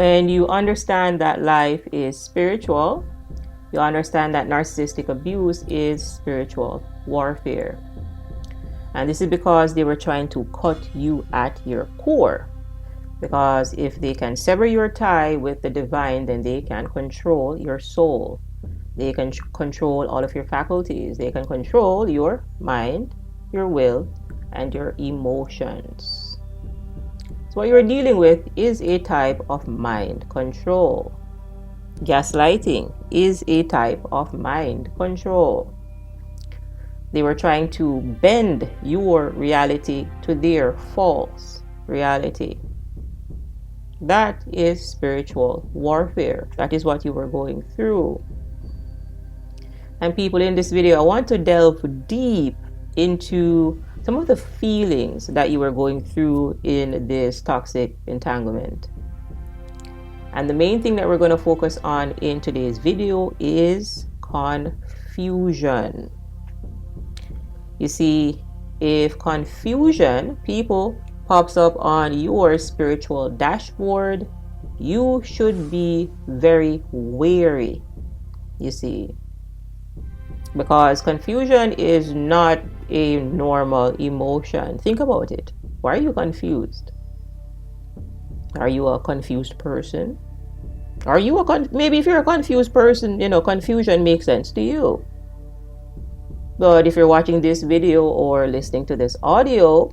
When you understand that life is spiritual, you understand that narcissistic abuse is spiritual warfare. And this is because they were trying to cut you at your core. Because if they can sever your tie with the divine, then they can control your soul. They can control all of your faculties. They can control your mind, your will, and your emotions. So what you're dealing with is a type of mind control. Gaslighting is a type of mind control. They were trying to bend your reality to their false reality. That is spiritual warfare. That is what you were going through. And people, in this video, I want to delve deep into some of the feelings that you were going through in this toxic entanglement. And the main thing that we're going to focus on in today's video is confusion. You see, if confusion, people, pops up on your spiritual dashboard, you should be very wary, you see. Because confusion is not a normal emotion. Think about it. Why are you confused? Are you a confused person? Are you maybe if you're a confused person, confusion makes sense to you. But if you're watching this video or listening to this audio,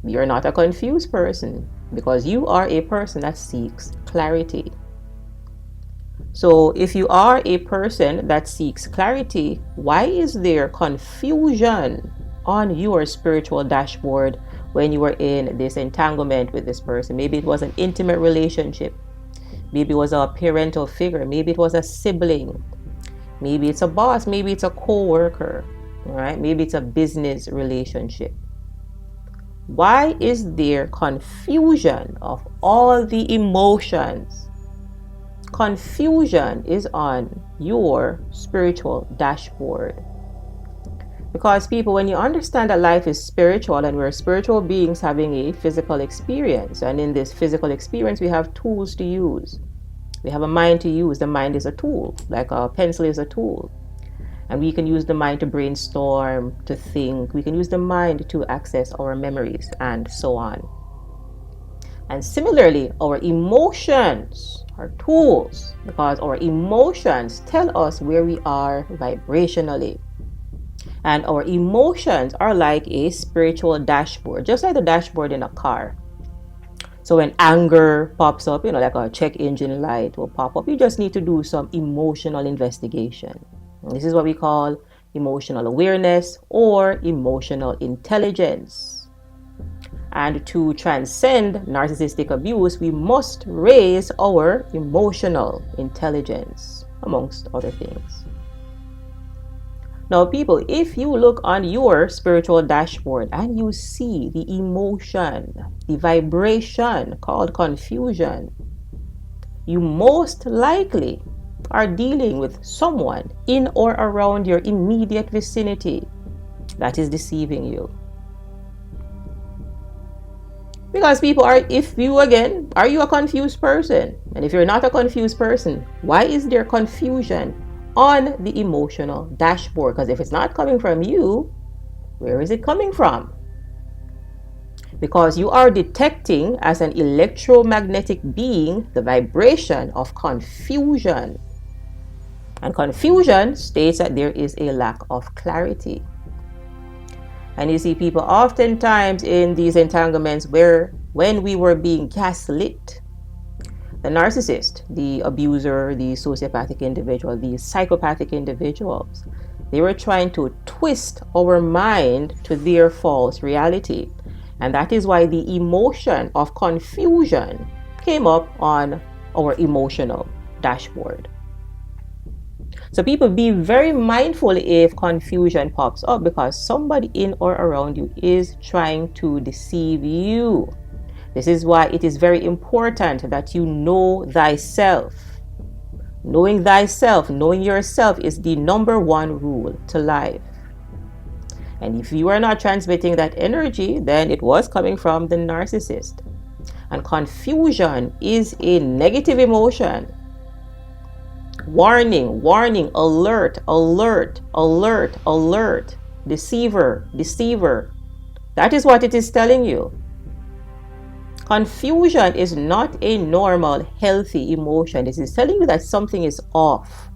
you're not a confused person, because you are a person that seeks clarity. So if you are a person that seeks clarity, why is there confusion on your spiritual dashboard when you were in this entanglement with this person? Maybe it was an intimate relationship. Maybe it was a parental figure. Maybe it was a sibling. Maybe it's a boss. Maybe it's a co-worker. Right? Maybe it's a business relationship. Why is there confusion of all the emotions? Confusion is on your spiritual dashboard. Because people, when you understand that life is spiritual and we're spiritual beings having a physical experience, and in this physical experience we have tools to use. We have a mind to use. The mind is a tool, like a pencil is a tool. And we can use the mind to brainstorm, to think. We can use the mind to access our memories, and so on. And similarly, our emotions are tools, because our emotions tell us where we are vibrationally. And our emotions are like a spiritual dashboard, just like the dashboard in a car. So when anger pops up, like a check engine light will pop up, you just need to do some emotional investigation. And this is what we call emotional awareness or emotional intelligence. And to transcend narcissistic abuse, we must raise our emotional intelligence, amongst other things. Now, people, if you look on your spiritual dashboard and you see the emotion, the vibration called confusion, you most likely are dealing with someone in or around your immediate vicinity that is deceiving you. Because people are, are you a confused person? And if you're not a confused person, why is there confusion on the emotional dashboard? Because if it's not coming from you, where is it coming from? Because you are detecting as an electromagnetic being the vibration of confusion. And confusion states that there is a lack of clarity. And you see, people, oftentimes in these entanglements when we were being gaslit, the narcissist, the abuser, the sociopathic individual, the psychopathic individuals, they were trying to twist our mind to their false reality. And that is why the emotion of confusion came up on our emotional dashboard. So people, be very mindful if confusion pops up, because somebody in or around you is trying to deceive you. This is why it is very important that you know thyself. Knowing thyself, knowing yourself, is the number one rule to life. And if you are not transmitting that energy, then it was coming from the narcissist. And confusion is a negative emotion. Warning, warning, alert, alert, alert, alert, deceiver, deceiver. That is what it is telling you. Confusion is not a normal, healthy emotion. This is telling you that something is off.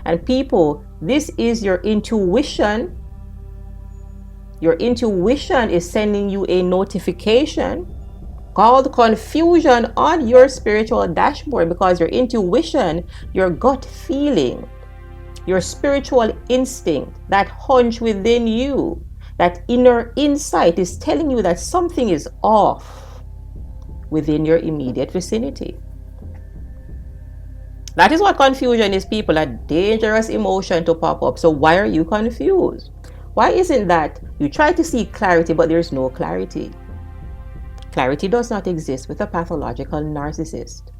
And people, this is your intuition. Your intuition is sending you a notification called confusion on your spiritual dashboard, because your intuition, your gut feeling, your spiritual instinct, that hunch within you, that inner insight is telling you that something is off within your immediate vicinity. That is what confusion is, people, a dangerous emotion to pop up. So why are you confused? Why isn't that you try to seek clarity, but there's no clarity? Clarity does not exist with a pathological narcissist.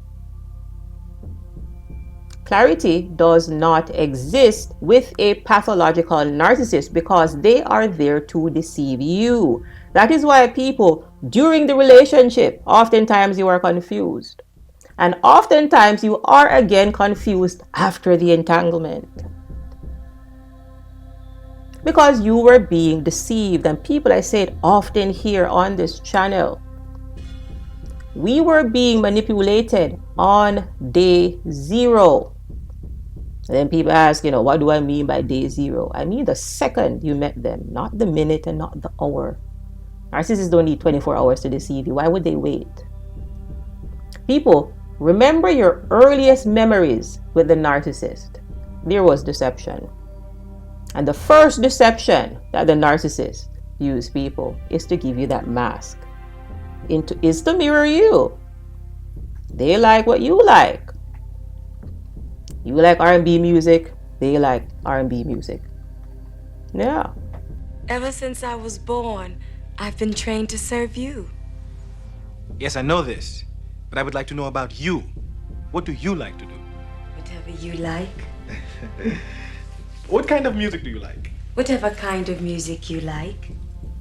Clarity does not exist with a pathological narcissist, because they are there to deceive you. That is why people, during the relationship, oftentimes you are confused. And oftentimes you are again confused after the entanglement, because you were being deceived. And people, I say it often here on this channel, we were being manipulated on day 0. And then people ask, what do I mean by day 0? I mean the second you met them, not the minute and not the hour. Narcissists don't need 24 hours to deceive you. Why would they wait? People, remember your earliest memories with the narcissist. There was deception. And the first deception that the narcissist used, people, is to give you that mask. Is to mirror you. They like what you like. You like R&B music, they like R&B music. Yeah. Ever since I was born, I've been trained to serve you. Yes, I know this, but I would like to know about you. What do you like to do? Whatever you like. What kind of music do you like? Whatever kind of music you like.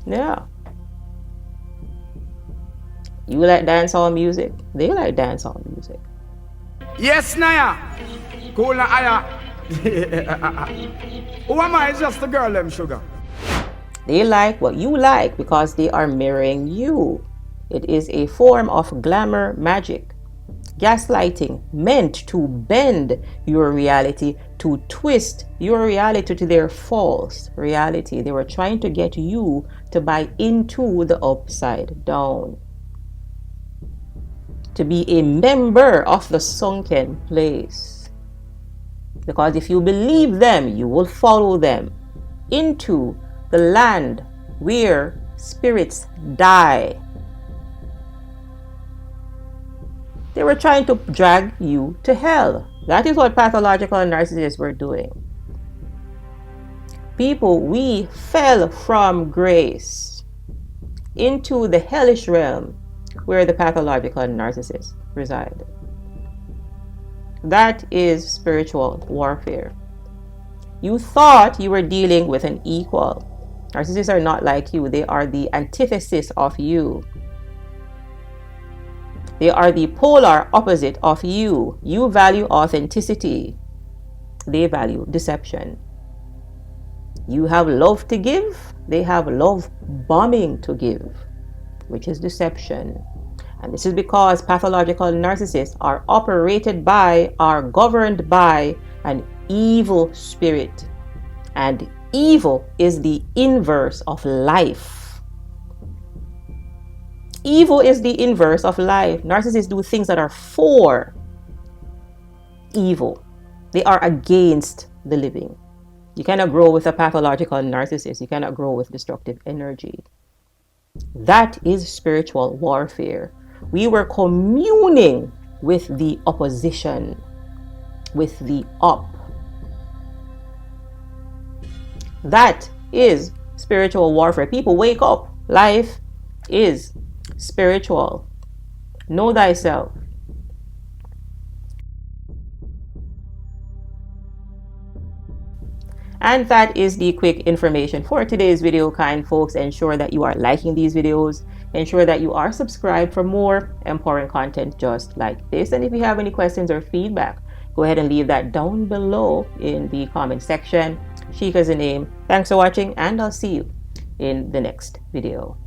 Yeah. You like dancehall music, they like dancehall music. Yes, Naya. Cool na aya. Who am I? It's just the girl, them sugar. They like what you like because they are mirroring you. It is a form of glamour magic. Gaslighting, meant to bend your reality, to twist your reality to their false reality. They were trying to get you to buy into the upside down, to be a member of the sunken place. Because if you believe them, you will follow them into the land where spirits die. They were trying to drag you to hell. That is what pathological narcissists were doing. People, we fell from grace into the hellish realm where the pathological narcissists reside. That is spiritual warfare. You thought you were dealing with an equal. Narcissists are not like you. They are the antithesis of you. They are the polar opposite of you. You value authenticity. They value deception. You have love to give. They have love bombing to give, which is deception. And this is because pathological narcissists are operated by, are governed by an evil spirit. And evil is the inverse of life. Evil is the inverse of life. Narcissists do things that are for evil. They are against the living. You cannot grow with a pathological narcissist. You cannot grow with destructive energy. That is spiritual warfare. We were communing with the opposition, with the up. That is spiritual warfare. People, wake up. Life is spiritual. Know thyself. And that is the quick information for today's video, kind folks. Ensure that you are liking these videos, Ensure that you are subscribed for more empowering content just like this. And if you have any questions or feedback, go ahead and leave that down below in the comment section. Sheikah is the name. Thanks for watching, and I'll see you in the next video.